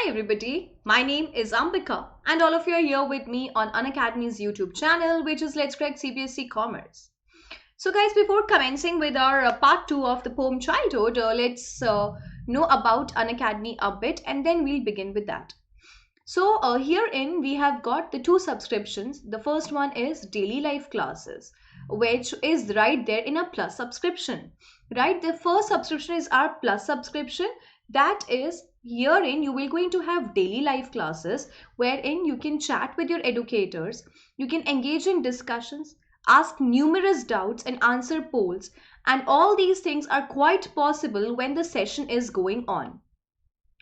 Hi everybody, my name is Ambika and all of you are here with me on Unacademy's YouTube channel, which is Let's Crack CBSE Commerce. So guys, before commencing with our part 2 of the poem Childhood, let's know about Unacademy a bit and then we'll begin with that. So herein we have got the two subscriptions. The first one is daily life classes, which is right there in a plus subscription. Right, the first subscription is our plus subscription. That is herein you will going to have daily life classes wherein you can chat with your educators, you can engage in discussions, ask numerous doubts and answer polls, and all these things are quite possible when the session is going on,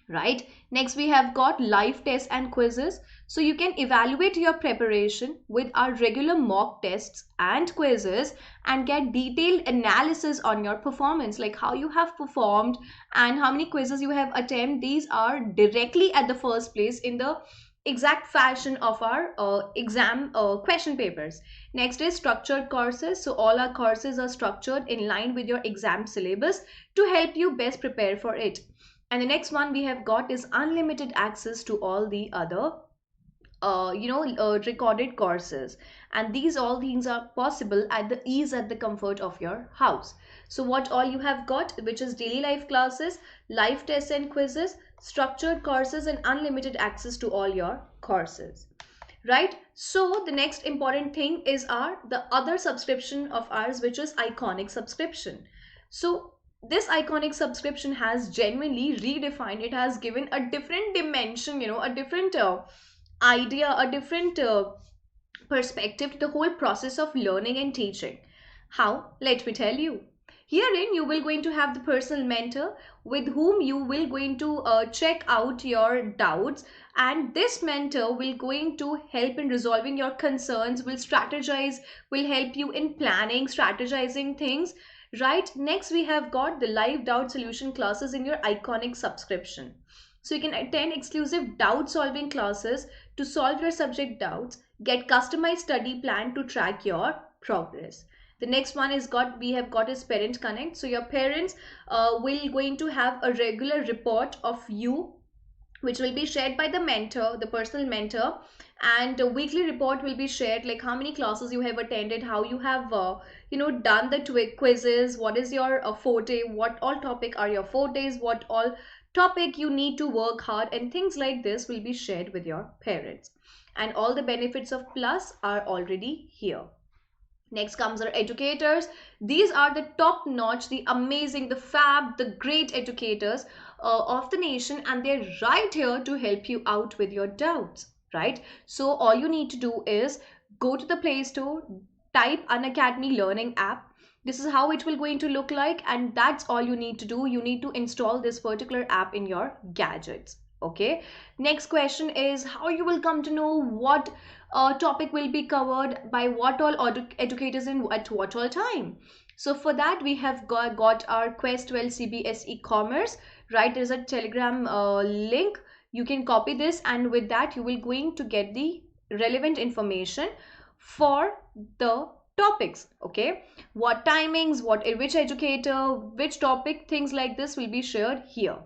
right? Next we have got live tests and quizzes, so you can evaluate your preparation with our regular mock tests and quizzes and get detailed analysis on your performance, like how you have performed and how many quizzes you have attempted. These are directly at the first place in the exact fashion of our exam question papers. Next is structured courses, so all our courses are structured in line with your exam syllabus to help you best prepare for it. And the next one we have got is unlimited access to all the other recorded courses, and these all things are possible at the ease, at the comfort of your house. So what all you have got, which is daily life classes, live tests and quizzes, structured courses, and unlimited access to all your courses, right? So the next important thing is our the other subscription of ours, which is iconic subscription. So this iconic subscription has genuinely redefined, it has given a different dimension, a different idea, a different perspective to the whole process of learning and teaching. How? Let me tell you. Herein you will going to have the personal mentor with whom you will going to check out your doubts, and this mentor will going to help in resolving your concerns, will strategize, will help you in planning, strategizing things, right? Next we have got the live doubt solution classes in your iconic subscription. So you can attend exclusive doubt solving classes to solve your subject doubts, get customized study plan to track your progress. The next one is got we have got is parent connect, so your parents will going to have a regular report of you, which will be shared by the mentor, the personal mentor, and a weekly report will be shared, like how many classes you have attended, how you have done the quizzes, what is your forte, what all topic are your fortes, what all topic you need to work hard, and things like this will be shared with your parents. And all the benefits of plus are already here. Next comes our educators. These are the top notch, the amazing, the fab, the great educators of the nation, and they're right here to help you out with your doubts, right? So all you need to do is go to the Play Store, type Unacademy Learning app. This is how it will going to look like, and that's all you need to do. You need to install this particular app in your gadgets. Okay. Next question is how you will come to know what topic will be covered by what all educators in at what all time. So for that we have got our Quest 12 CBSE Commerce, right? There's a Telegram link. You can copy this, and with that you will going to get the relevant information for the topics. Okay, what timings, which educator, which topic, things like this will be shared here.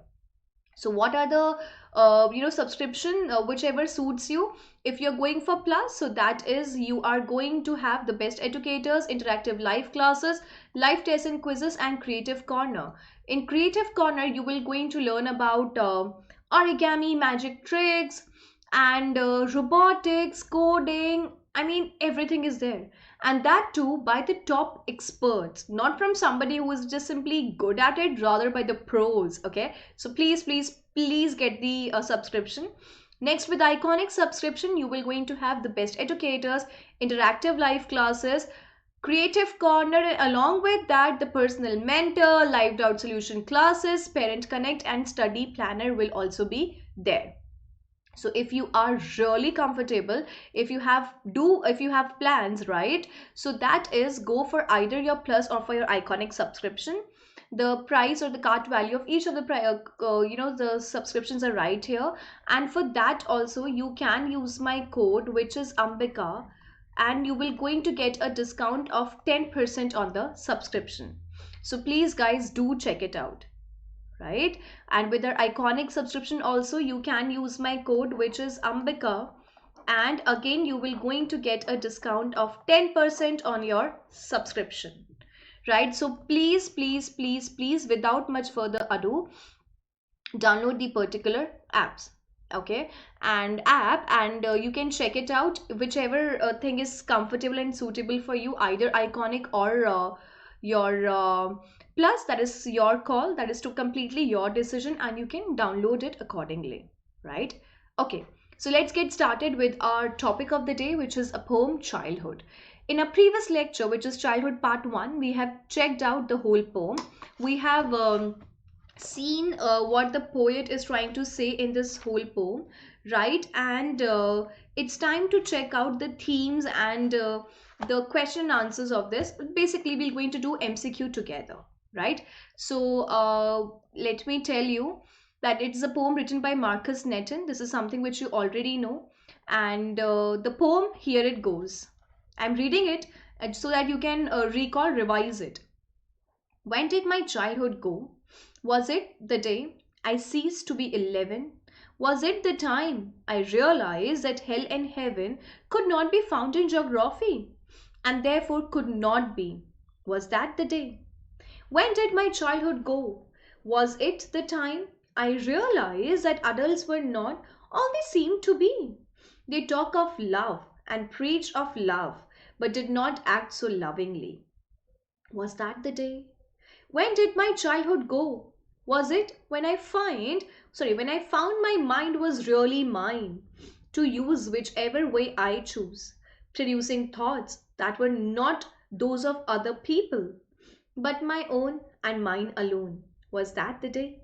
So what are the subscription, whichever suits you. If you're going for plus, so that is you are going to have the best educators, interactive live classes, live tests and quizzes, and creative corner. In creative corner you will going to learn about origami, magic tricks, and robotics, coding. I mean, everything is there, and that too by the top experts, not from somebody who is just simply good at it, rather by the pros. Okay, so please get the subscription. Next, with iconic subscription you will going to have the best educators, interactive live classes, creative corner, and along with that the personal mentor, live doubt solution classes, parent connect, and study planner will also be there. So if you are really comfortable, if you have plans, right? So that is go for either your plus or for your iconic subscription. The price or the cart value of each of the the subscriptions are right here, and for that also you can use my code, which is Ambika, and you will going to get a discount of 10% on the subscription. So please guys do check it out. right? And with our iconic subscription also, you can use my code, which is Ambika, and again you will going to get a discount of 10% on your subscription, right? So please, please, please, please, without much further ado, download the particular apps, okay, and you can check it out, whichever thing is comfortable and suitable for you, either iconic or your plus. That is your call, that is to completely your decision, and you can download it accordingly, right? Okay, so let's get started with our topic of the day, which is a poem, Childhood. In a previous lecture, which is Childhood Part 1, we have checked out the whole poem. We have seen what the poet is trying to say in this whole poem, right? And it's time to check out the themes and the question and answers of this. Basically, we're going to do MCQ together, right? So let me tell you that it's a poem written by Marcus Netton. This is something which you already know. And the poem, here it goes. I'm reading it so that you can recall, revise it. When did my childhood go? Was it the day I ceased to be 11? Was it the time I realized that hell and heaven could not be found in geography and therefore could not be? Was that the day? When did my childhood go? Was it the time I realized that adults were not all they seemed to be? They talk of love and preach of love, but did not act so lovingly. Was that the day? When did my childhood go? Was it when I found my mind was really mine, to use whichever way I choose, producing thoughts that were not those of other people, but my own and mine alone? Was that the day?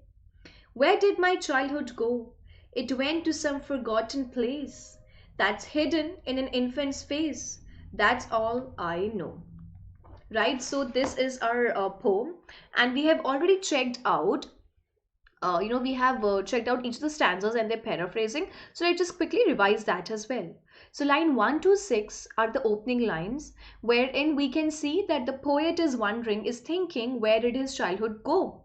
Where did my childhood go? It went to some forgotten place that's hidden in an infant's face. That's all I know, right? So this is our poem, and we have already checked out we have checked out each of the stanzas and their paraphrasing. So let's just quickly revise that as well. So line 1 to 6 are the opening lines, wherein we can see that the poet is wondering, is thinking, where did his childhood go?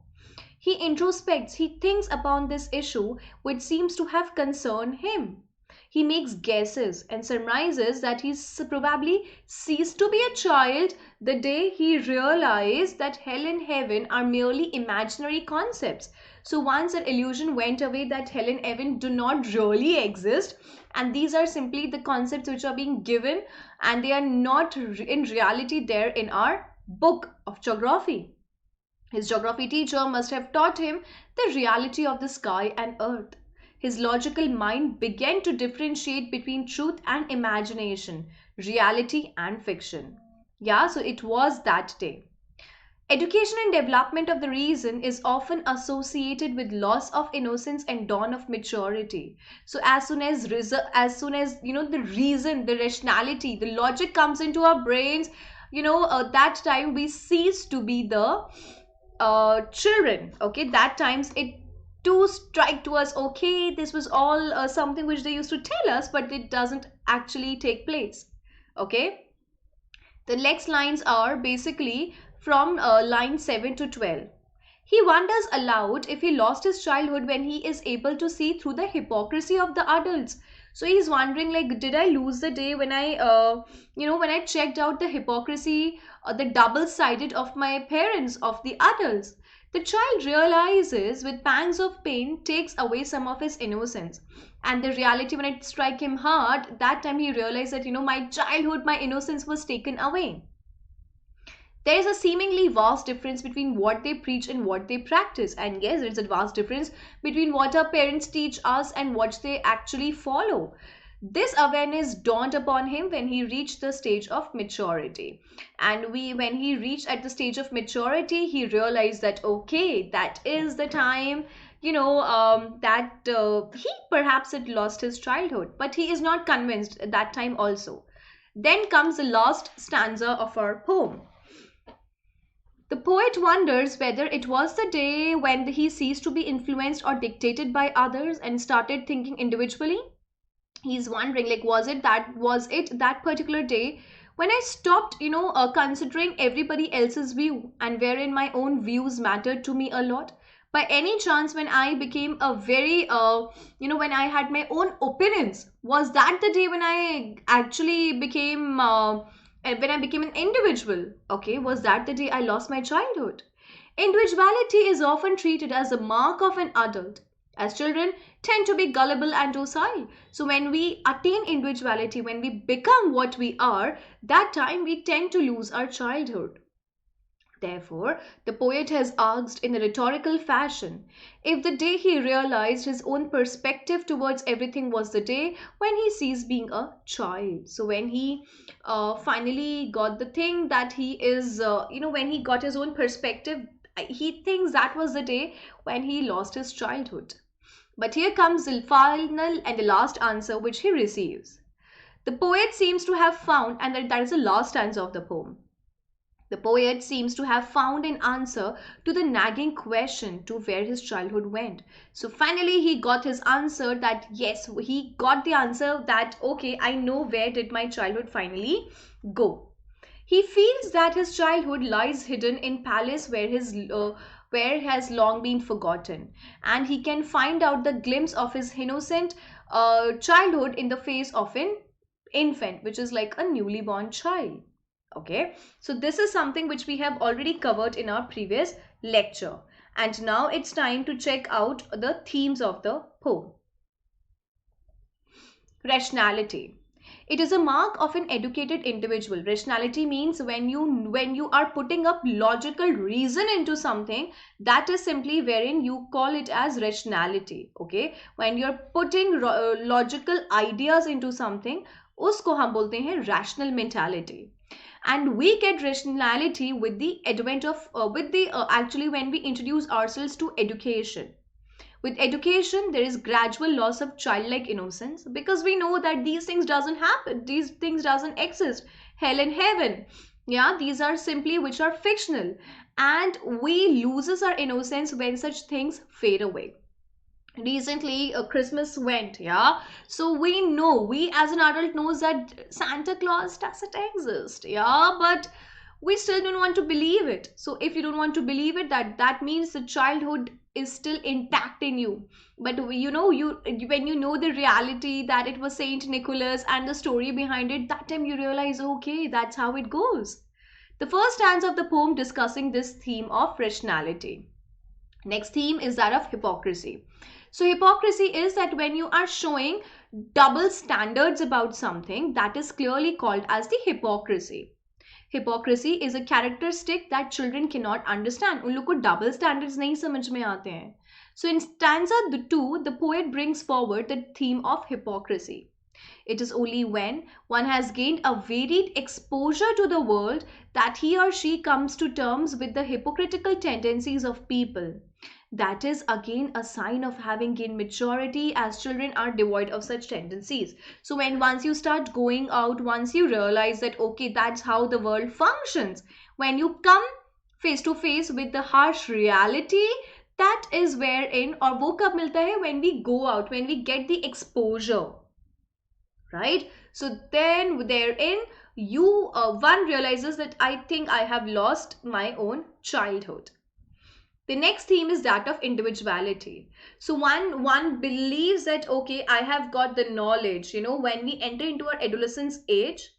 He introspects, he thinks upon this issue which seems to have concerned him. He makes guesses and surmises that he's probably ceased to be a child the day he realized that hell and heaven are merely imaginary concepts. So once that illusion went away that hell and heaven do not really exist, and these are simply the concepts which are being given, and they are not in reality there in our book of geography. His geography teacher must have taught him the reality of the sky and earth. His logical mind began to differentiate between truth and imagination, reality and fiction. Yeah, so it was that day. Education and development of the reason is often associated with loss of innocence and dawn of maturity. So as soon as the reason, the rationality, the logic comes into our brains, that time we cease to be the children. Okay, that times it to strike to us, okay, this was all something which they used to tell us, but it doesn't actually take place. Okay, the next lines are basically from line 7 to 12. He wonders aloud if he lost his childhood when he is able to see through the hypocrisy of the adults. So he's wondering, like, did I lose the day when I checked out the hypocrisy, the double sided of my parents, of the adults? The child realizes with pangs of pain takes away some of his innocence. And the reality, when it strike him hard, that time he realized that, my childhood, my innocence was taken away. There is a seemingly vast difference between what they preach and what they practice. And yes, there is a vast difference between what our parents teach us and what they actually follow. This awareness dawned upon him when he reached the stage of maturity. And when he reached at the stage of maturity, he realized that, okay, that is the time, that he perhaps had lost his childhood. But he is not convinced at that time also. Then comes the last stanza of our poem. The poet wonders whether it was the day when he ceased to be influenced or dictated by others and started thinking individually. He's wondering, like, was it that particular day when I stopped, considering everybody else's view, and wherein my own views mattered to me a lot. By any chance, when I became a very, when I had my own opinions, was that the day when I actually became, when I became an individual? Okay, was that the day I lost my childhood? Individuality is often treated as a mark of an adult, as children tend to be gullible and docile. So, when we attain individuality, when we become what we are, that time we tend to lose our childhood. Therefore, the poet has asked in a rhetorical fashion if the day he realized his own perspective towards everything was the day when he ceased being a child. So, when he finally got the thing that he is, when he got his own perspective, he thinks that was the day when he lost his childhood. But here comes the final and the last answer which he receives. The poet seems to have found, and that is the last stanza of the poem. The poet seems to have found an answer to the nagging question to where his childhood went. So finally he got his answer that yes, he got the answer that okay, I know where did my childhood finally go. He feels that his childhood lies hidden in palace where has long been forgotten, and he can find out the glimpse of his innocent childhood in the face of an infant, which is like a newly born child. Okay, so this is something which we have already covered in our previous lecture, and now it's time to check out the themes of the poem. Rationality. It is a mark of an educated individual. Rationality means when you are putting up logical reason into something, that is simply wherein you call it as rationality. Okay, when you're putting logical ideas into something, उसको हम बोलते हैं rational mentality. And we get rationality with the advent of with the actually when we introduce ourselves to education. With education there is gradual loss of childlike innocence, because we know that these things doesn't happen, these things doesn't exist, hell and heaven, yeah, these are simply which are fictional, and we loses our innocence when such things fade away. Recently Christmas went, yeah, so we as an adult knows that Santa Claus doesn't exist, yeah, but we still don't want to believe it. So if you don't want to believe it, that means the childhood is still intact in you. But when you know the reality that it was Saint Nicholas and the story behind it, that time you realize, okay, that's how it goes. The first stanza of the poem discussing this theme of rationality. Next theme is that of hypocrisy. So hypocrisy is that when you are showing double standards about something, that is clearly called as the hypocrisy. Hypocrisy is a characteristic that children cannot understand. उन लोग को double standards नहीं समझ में आते हैं. So in stanza 2, the poet brings forward the theme of hypocrisy. It is only when one has gained a varied exposure to the world that he or she comes to terms with the hypocritical tendencies of people. That is again a sign of having gained maturity, as children are devoid of such tendencies. So when once you start going out, once you realize that okay, that's how the world functions, when you come face to face with the harsh reality, that is wherein, or wo kab milta hai, when we go out, when we get the exposure, right? So then therein you one realizes that I think I have lost my own childhood. The next theme is that of individuality. So one believes that okay, I have got the knowledge. When we enter into our adolescence age,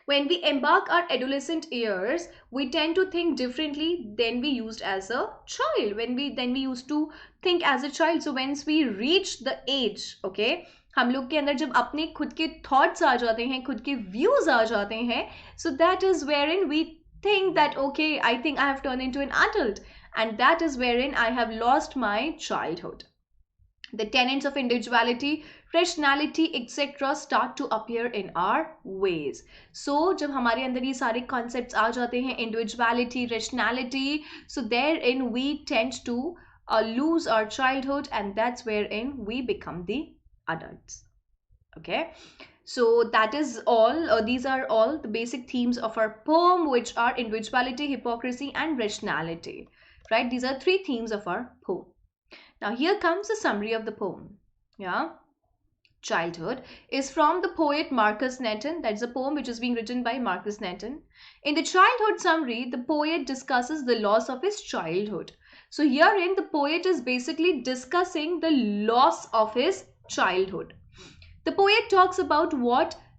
when we embark our adolescent years, we tend to think differently than we used as a child. We used to think as a child. So once we reach the age, okay, हम लोग के अंदर जब अपने खुद के thoughts आ जाते हैं, खुद के views आ जाते हैं, so that is wherein we think that okay, I think I have turned into an adult, and that is wherein I have lost my childhood. The tenets of individuality, rationality, etc. start to appear in our ways. So जब हमारे अंदर ये सारे concepts आ जाते हैं, individuality, rationality, so therein we tend to lose our childhood, and that's wherein we become the adults. Okay, so that is all. These are all the basic themes of our poem, which are individuality, hypocrisy, and rationality. Right? These are three themes of our poem. Now here comes the summary of the poem. Yeah. Childhood is from the poet Marcus Netton. That's a poem which is being written by Marcus Netton. In the childhood summary, the poet discusses the loss of his childhood. So herein the poet is basically discussing the loss of his childhood. The poet talks about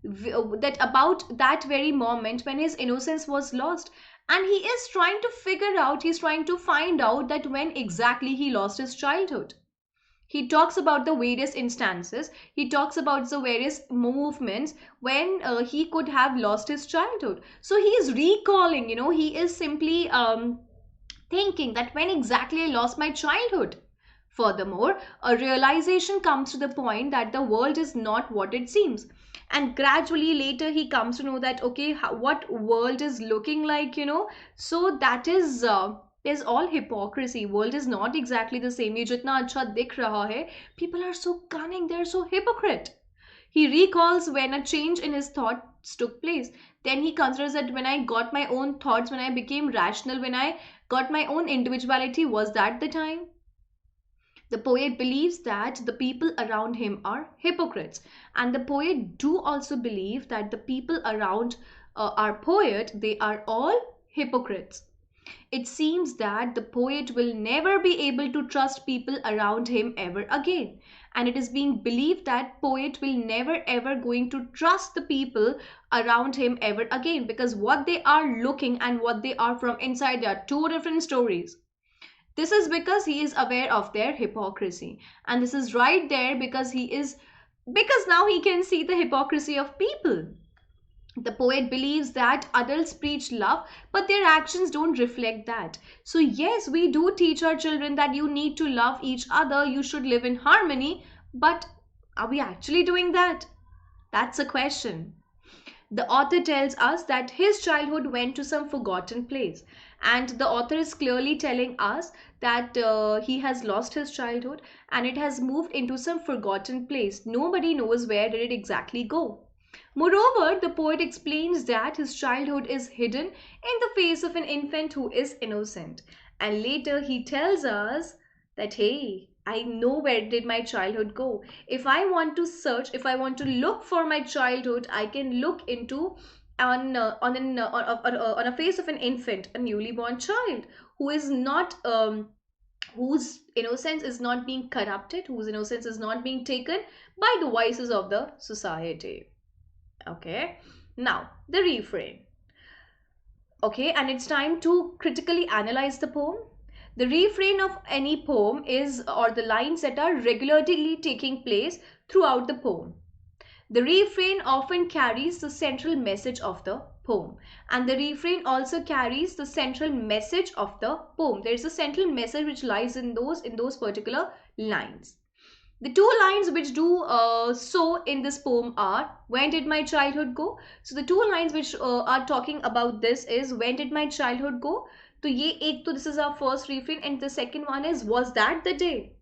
that very moment when his innocence was lost, and he is trying to he's trying to find out that when exactly he lost his childhood. He talks about the various instances, he talks about the various movements when he could have lost his childhood. So he is recalling, he is simply thinking that when exactly I lost my childhood. Furthermore, a realization comes to the point that the world is not what it seems. And gradually later he comes to know that, okay, what world is looking like, So that is all hypocrisy. World is not exactly the same. ये जितना अच्छा दिख रहा है, people are so cunning, they're so hypocrite. He recalls when a change in his thoughts took place. Then he considers that when I got my own thoughts, when I became rational, when I got my own individuality, was that the time? The poet believes that the people around him are hypocrites. And the poet do also believe that the people around our poet, they are all hypocrites. It seems that the poet will never be able to trust people around him ever again. And it is being believed that poet will never ever going to trust the people around him ever again, because what they are looking and what they are from inside, they are two different stories. This is because he is aware of their hypocrisy. And this is right there because now he can see the hypocrisy of people. The poet believes that adults preach love, but their actions don't reflect that. So, yes, we do teach our children that you need to love each other, you should live in harmony, but are we actually doing that? That's a question. The author tells us that his childhood went to some forgotten place, and the author is clearly telling us that he has lost his childhood and it has moved into some forgotten place. Nobody knows where did it exactly go. Moreover, the poet explains that his childhood is hidden in the face of an infant who is innocent. And later he tells us that, hey, I know where did my childhood go. If I want to search, if I want to look for my childhood, I can look into on a face of an infant, a newly born child who is not whose innocence is not being corrupted, whose innocence is not being taken by the vices of the society. Okay, now the refrain. Okay, and it's time to critically analyze the poem. The refrain of any poem is, or the lines that are regularly taking place throughout the poem. The refrain often carries the central message of the poem, and the refrain also carries the central message of the poem. There is a central message which lies in those particular lines. The two lines which do so in this poem are, when did my childhood go? So the two lines which are talking about this is, when did my childhood go? So this is our first refrain, and the second one is, was that the day?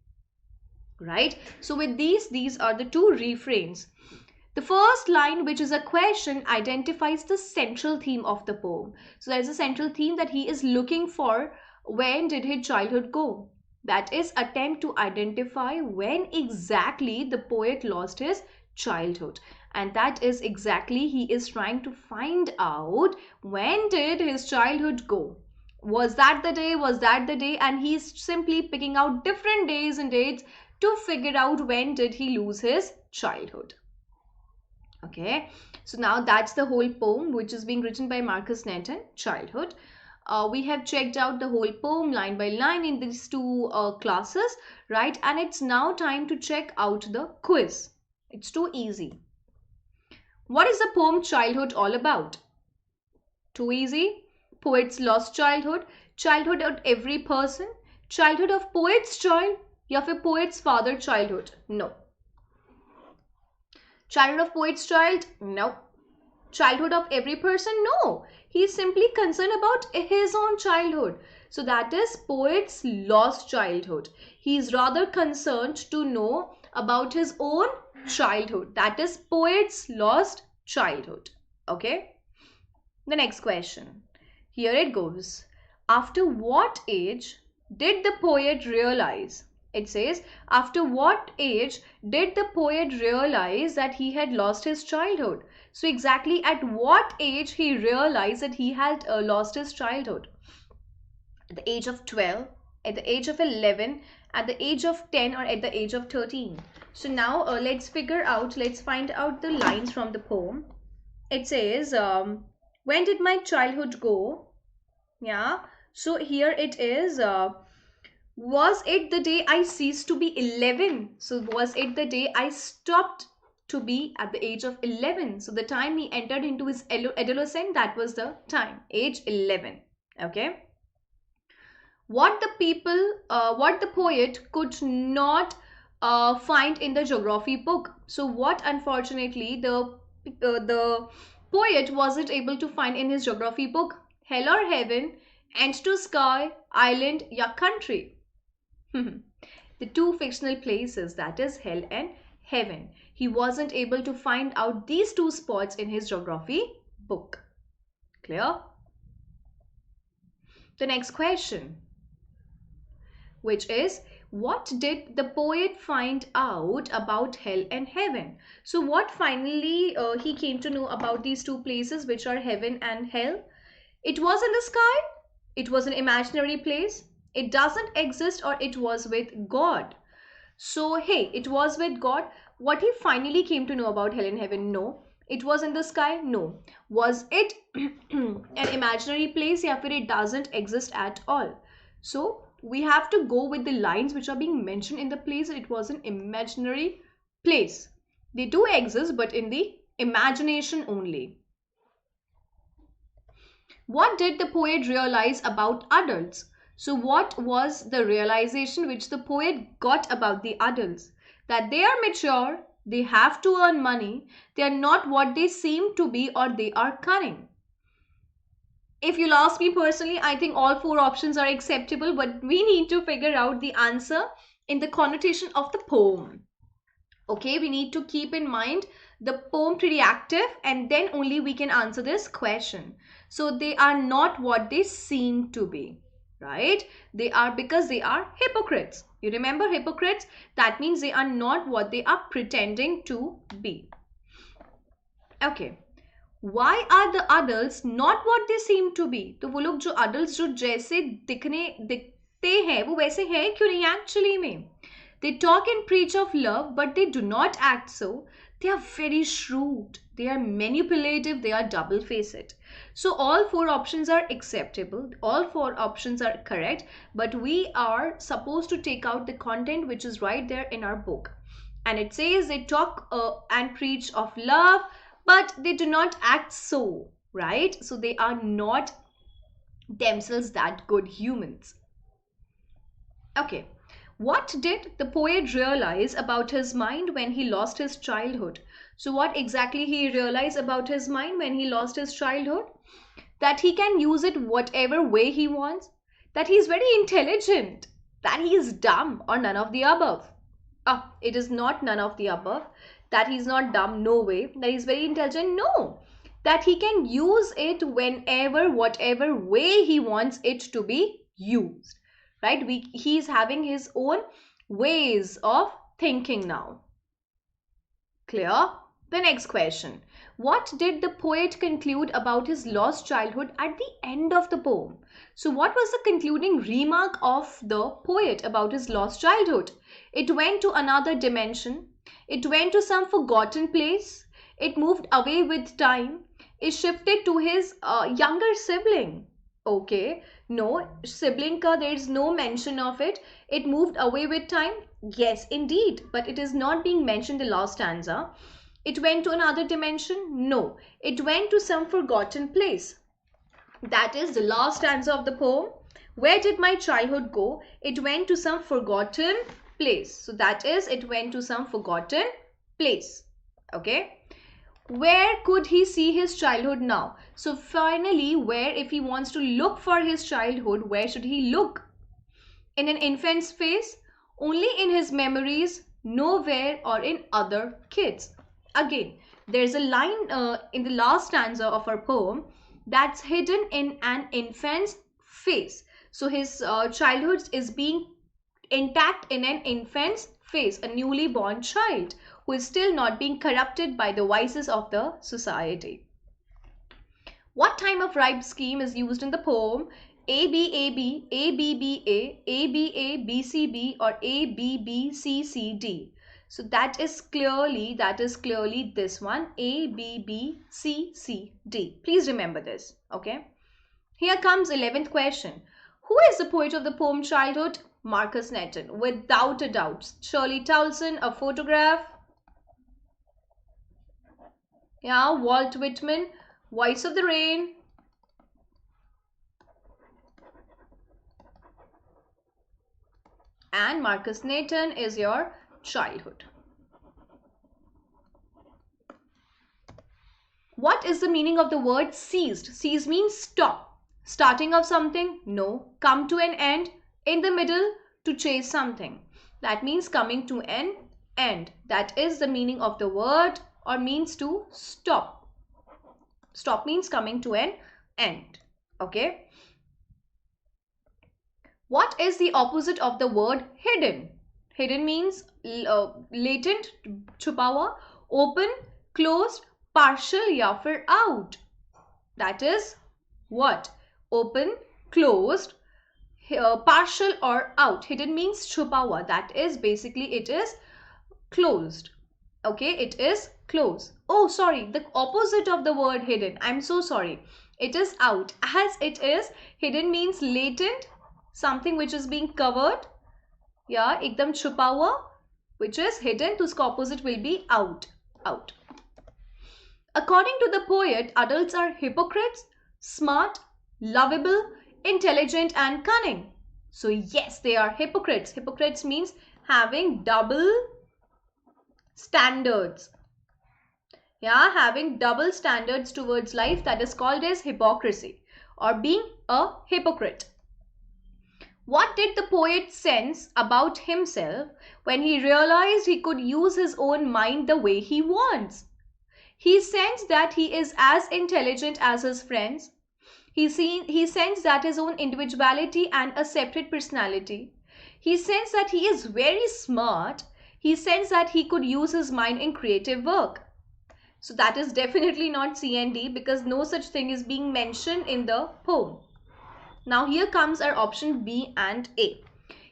Right? So with these are the two refrains. The first line, which is a question, identifies the central theme of the poem. So there's a central theme that he is looking for. When did his childhood go? That is, attempt to identify when exactly the poet lost his childhood. And that is exactly he is trying to find out, when did his childhood go? Was that the day? Was that the day? And he's simply picking out different days and dates to figure out when did he lose his childhood. Okay, so now that's the whole poem which is being written by Marcus Nathan, Childhood. We have checked out the whole poem line by line in these two classes, right? And it's now time to check out the quiz. It's too easy. What is the poem Childhood all about? Too easy. Poet's lost childhood, childhood of every person, childhood of poet's child, या फिर poet's father childhood? No. Childhood of poet's child? No. Childhood of every person? No. He is simply concerned about his own childhood. So that is poet's lost childhood. He is rather concerned to know about his own childhood. That is poet's lost childhood. Okay. The next question. Here it goes. After what age did the poet realize? It says, after what age did the poet realize that he had lost his childhood? So exactly at what age he realized that he had lost his childhood? At the age of 12, At the age of 11, at the age of 10, or at the age of 13? So now let's find out the lines from the poem. It says, when did my childhood go? Yeah. So here it is. Was it the day I ceased to be 11? So was it the day I stopped to be at the age of 11? So the time he entered into his adolescent, that was the time, age 11. Okay. What the poet could not find in the geography book. So what unfortunately the poet wasn't able to find in his geography book? Hell or heaven, end to sky, island, ya country. The two fictional places, that is hell and heaven. He wasn't able to find out these two spots in his geography book. Clear? The next question, which is, what did the poet find out about hell and heaven? So what finally he came to know about these two places, which are heaven and hell? It was in the sky, it was an imaginary place, it doesn't exist, or it was with God. So hey, it was with God. What he finally came to know about hell and heaven? No. It was in the sky? No. Was it an imaginary place? Yeah, but it doesn't exist at all. So we have to go with the lines which are being mentioned in the place. It was an imaginary place. They do exist, but in the imagination only. What did the poet realize about adults? So what was the realization which the poet got about the adults? That they are mature, they have to earn money, they are not what they seem to be, or they are cunning. If you'll ask me personally, I think all four options are acceptable, but we need to figure out the answer in the connotation of the poem. Okay, we need to keep in mind the poem pretty active, and then only we can answer this question. So they are not what they seem to be, right? They are, because they are hypocrites. You remember hypocrites? That means they are not what they are pretending to be. Okay. Why are the adults not what they seem to be? तो वो लोग जो adults जो जैसे दिखते हैं वो वैसे हैं क्यों नहीं actually में? They talk and preach of love, but they do not act so. They are very shrewd. They are manipulative. They are double-faced. So all four options are acceptable. All four options are correct. But we are supposed to take out the content which is right there in our book. And it says they talk and preach of love, but they do not act so, right? So they are not themselves that good humans. Okay. What did the poet realize about his mind when he lost his childhood? So what exactly he realized about his mind when he lost his childhood? That he can use it whatever way he wants, that he is very intelligent, that he is dumb, or none of the above. It is not none of the above. That he is not dumb, no way. That he is very intelligent, no. That he can use it whenever, whatever way he wants it to be used. Right? He is having his own ways of thinking now. Clear? The next question. What did the poet conclude about his lost childhood at the end of the poem? So what was the concluding remark of the poet about his lost childhood? It went to another dimension. It went to some forgotten place. It moved away with time. It shifted to his younger sibling. Okay, no, sibling ka, there is no mention of it. It moved away with time. Yes, indeed, but it is not being mentioned in the last stanza. It went to another dimension. No, it went to some forgotten place. That is the last stanza of the poem. Where did my childhood go? It went to some forgotten place. So that is, it went to some forgotten place. Okay. Where could he see his childhood now? So finally, where, if he wants to look for his childhood, where should he look? In an infant's face? Only in his memories? Nowhere, or in other kids? Again, there's a line in the last stanza of our poem that's hidden in an infant's face. So his childhood is being intact in an infant's face, a newly born child who is still not being corrupted by the vices of the society. What time of rhyme scheme is used in the poem? A B A B, A B B A, A B A B C B, or A B B C C D? So that is clearly this one, A B B C C D. Please remember this. Okay. Here comes 11th question. Who is the poet of the poem Childhood? Marcus Netton. Without a doubt. Shirley Towson, A Photograph. Yeah, Walt Whitman, Voice of the Rain. And Marcus Netton is your Childhood. What is the meaning of the word ceased? Cease means stop. Starting of something? No. Come to an end? In the middle? To chase something. That means coming to an end. That is the meaning of the word, or means to stop. Stop means coming to an end. Okay. What is the opposite of the word hidden? Hidden means latent, छुपा हुआ, open, closed, partial या फिर out. That is what? Open, closed, partial or out. Hidden means छुपा हुआ. That is basically it is closed. Okay, it is closed. Oh, sorry, the opposite of the word hidden. I'm so sorry. It is out. As it is, hidden means latent, something which is being covered. Yeah, ekdam छुपा हुआ, which is hidden. तो उसका opposite will be out. Out. According to the poet, adults are hypocrites, smart, lovable, intelligent, and cunning. So yes, they are hypocrites. Hypocrites means having double standards. Yeah, having double standards towards life, that is called as hypocrisy, or being a hypocrite. What did the poet sense about himself when he realized he could use his own mind the way he wants? He sensed that he is as intelligent as his friends. He sensed that his own individuality and a separate personality. He sensed that he is very smart. He sensed that he could use his mind in creative work. So that is definitely not C and D, because no such thing is being mentioned in the poem. Now here comes our option B and A.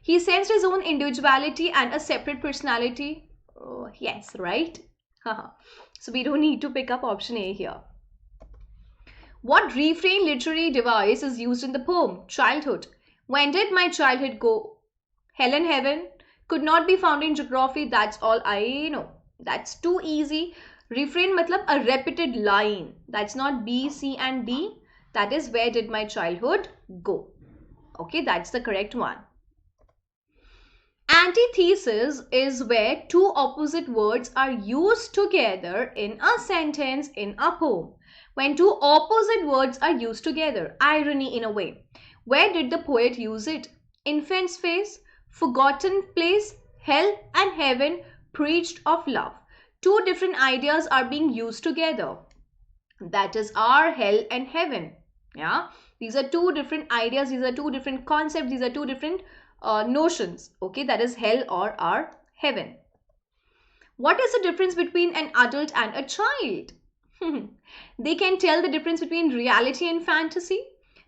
He sensed his own individuality and a separate personality. Oh, yes, right? So we don't need to pick up option A here. What refrain literary device is used in the poem? Childhood. When did my childhood go? Hell in heaven. Could not be found in geography. That's all I know. That's too easy. Refrain matlab a repeated line. That's not B, C and D. That is where did my childhood go. Okay, that's the correct one. Antithesis is where two opposite words are used together in a sentence in a poem. When two opposite words are used together, irony in a way. Where did the poet use it? Infant's face, forgotten place, hell and heaven preached of love. Two different ideas are being used together. That is our hell and heaven. Yeah, these are two different ideas, these are two different concepts, these are two different notions. Okay, that is hell or our heaven. What is the difference between an adult and a child? They can tell the difference between reality and fantasy.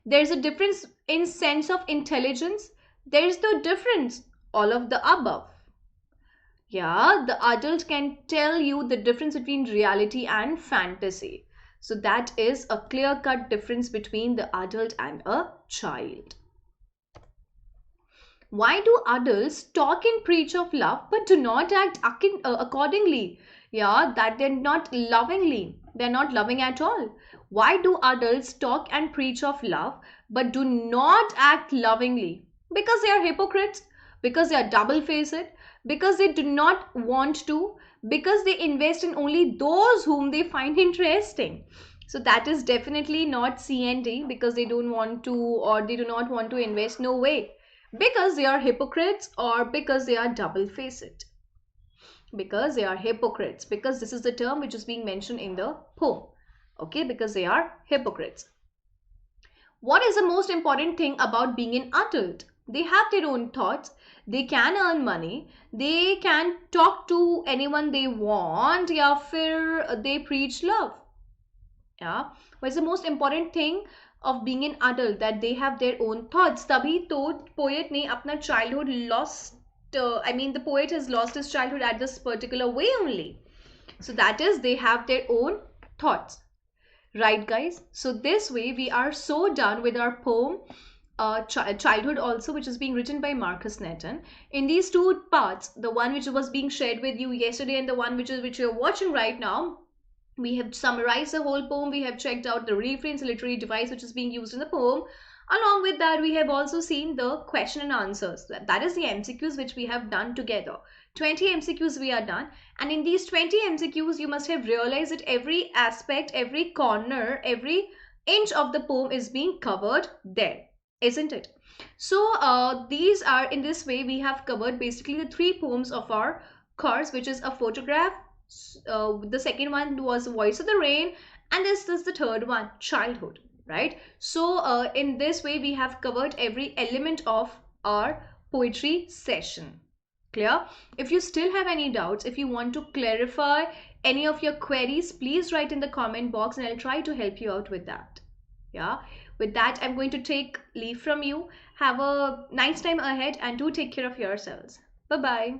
There's a difference in sense of intelligence. There's the difference, all of the above. Yeah, the adult can tell you the difference between reality and fantasy. So that is a clear-cut difference between the adult and a child. Why do adults talk and preach of love but do not act accordingly? Yeah, that they're not lovingly. They're not loving at all. Why do adults talk and preach of love but do not act lovingly? Because they are hypocrites, because they are double-faced, because they do not want to, because they invest in only those whom they find interesting. So that is definitely not C and D, because they don't want to, or they do not want to invest. No way. Because they are hypocrites, or because they are double-faced. Because they are hypocrites, because this is the term which is being mentioned in the poem. Okay, because they are hypocrites. What is the most important thing about being an adult? They have their own thoughts. They can earn money. They can talk to anyone they want. या फिर they preach love. Yeah. What is the most important thing of being an adult, that they have their own thoughts. तभी तो poet ने अपना childhood lost, I mean the poet has lost his childhood at this particular way only. So that is, they have their own thoughts. Right, guys? So this way we are so done with our poem, childhood also, which is being written by Marcus Netton. In these two parts, the one which was being shared with you yesterday and the one which you're watching right now, we have summarized the whole poem. We have checked out the reference literary device which is being used in the poem. Along with that, we have also seen the question and answers. That is the MCQs which we have done together. 20 MCQs we are done. And in these 20 MCQs, you must have realized that every aspect, every corner, every inch of the poem is being covered there, isn't it? So these are, in this way, we have covered basically the three poems of our course, which is a photograph. The second one was Voice of the Rain, and this is the third one, Childhood, right? So in this way we have covered every element of our poetry session. Clear? If you still have any doubts, if you want to clarify any of your queries, please write in the comment box and I'll try to help you out with that. Yeah, with that, I'm going to take leave from you. Have a nice time ahead and do take care of yourselves. Bye bye.